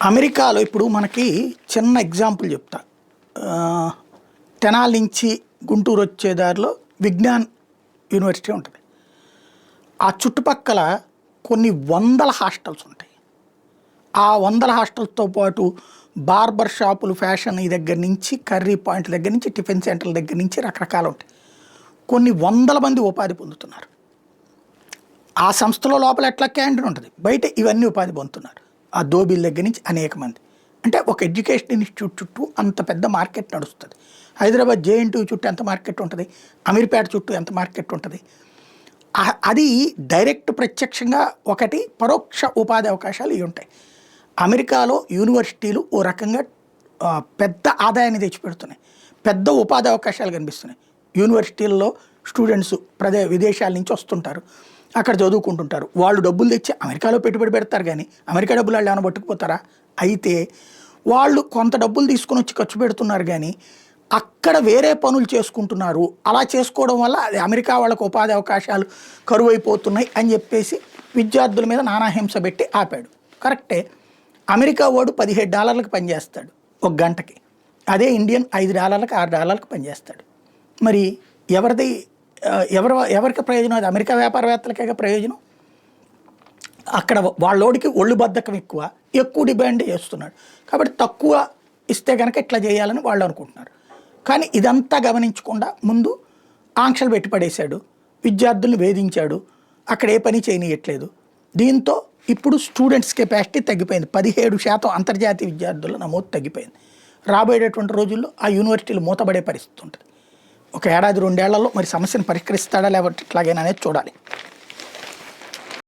అమెరికాలో ఇప్పుడు మనకి చిన్న ఎగ్జాంపుల్ చెప్తా. తెనాలి నుంచి గుంటూరు వచ్చే దారిలో విజ్ఞాన్ యూనివర్సిటీ ఉంటుంది. ఆ చుట్టుపక్కల కొన్ని వందల హాస్టల్స్ ఉంటాయి. ఆ వందల హాస్టల్స్తో పాటు బార్బర్ షాపులు, ఫ్యాషన్ దగ్గర నుంచి, కర్రీ పాయింట్ల దగ్గర నుంచి, టిఫిన్ సెంటర్ల దగ్గర నుంచి రకరకాలు ఉంటాయి. కొన్ని వందల మంది ఉపాధి పొందుతున్నారు. ఆ సంస్థలో లోపల ఎట్లా క్యాంటీన్ ఉంటుంది, బయట ఇవన్నీ ఉపాధి పొందుతున్నారు. ఆ దోబీల దగ్గర నుంచి అనేక మంది. అంటే ఒక ఎడ్యుకేషన్ ఇన్స్టిట్యూట్ చుట్టూ అంత పెద్ద మార్కెట్ నడుస్తుంది. హైదరాబాద్ జేఎన్టీ చుట్టూ ఎంత మార్కెట్ ఉంటుంది, అమీర్పేట చుట్టూ ఎంత మార్కెట్ ఉంటుంది. అది డైరెక్ట్ ప్రత్యక్షంగా ఒకటి, పరోక్ష ఉపాధి అవకాశాలు ఇవి ఉంటాయి. అమెరికాలో యూనివర్సిటీలు ఓ రకంగా పెద్ద ఆదాయాన్ని తెచ్చిపెడుతున్నాయి, పెద్ద ఉపాధి అవకాశాలు కనిపిస్తున్నాయి. యూనివర్సిటీల్లో స్టూడెంట్స్ విదేశాల నుంచి వస్తుంటారు, అక్కడ చదువుకుంటుంటారు. వాళ్ళు డబ్బులు తెచ్చి అమెరికాలో పెట్టుబడి పెడతారు, కానీ అమెరికా డబ్బులు వాళ్ళు ఏమైనా పట్టుకుపోతారా? అయితే వాళ్ళు కొంత డబ్బులు తీసుకొని వచ్చి ఖర్చు పెడుతున్నారు, కానీ అక్కడ వేరే పనులు చేసుకుంటున్నారు. అలా చేసుకోవడం వల్ల అది అమెరికా వాళ్ళకు ఉపాధి అవకాశాలు కరువైపోతున్నాయి అని చెప్పేసి విద్యార్థుల మీద నానాహింస పెట్టి ఆపాడు. కరెక్టే. అమెరికా వాడు $17 పనిచేస్తాడు ఒక గంటకి. అదే ఇండియన్ $5, $6 పనిచేస్తాడు. మరి ఎవరికి ప్రయోజనం? అది అమెరికా వ్యాపారవేత్తలకే ప్రయోజనం. అక్కడ వాళ్ళోడికి ఒళ్ళు బద్ధకం ఎక్కువ డిమాండ్ చేస్తున్నాడు. కాబట్టి తక్కువ ఇస్తే కనుక ఇట్లా చేయాలని వాళ్ళు అనుకుంటున్నారు. కానీ ఇదంతా గమనించకుండా ముందు ఆంక్షలు పెట్టి పడేశాడు, విద్యార్థుల్ని వేధించాడు, అక్కడ ఏ పని చేయనీయట్లేదు. దీంతో ఇప్పుడు స్టూడెంట్స్ కెపాసిటీ తగ్గిపోయింది. 17% అంతర్జాతీయ విద్యార్థుల నమోదు తగ్గిపోయింది. రాబోయేటటువంటి రోజుల్లో ఆ యూనివర్సిటీలు మూతపడే పరిస్థితి ఉంటుంది. ఒక ఏడాది 2 ఏళ్లలో మరి సమస్యను పరిష్కరిస్తాడా లేకపోతే ఇట్లాగైనా అనేది చూడాలి.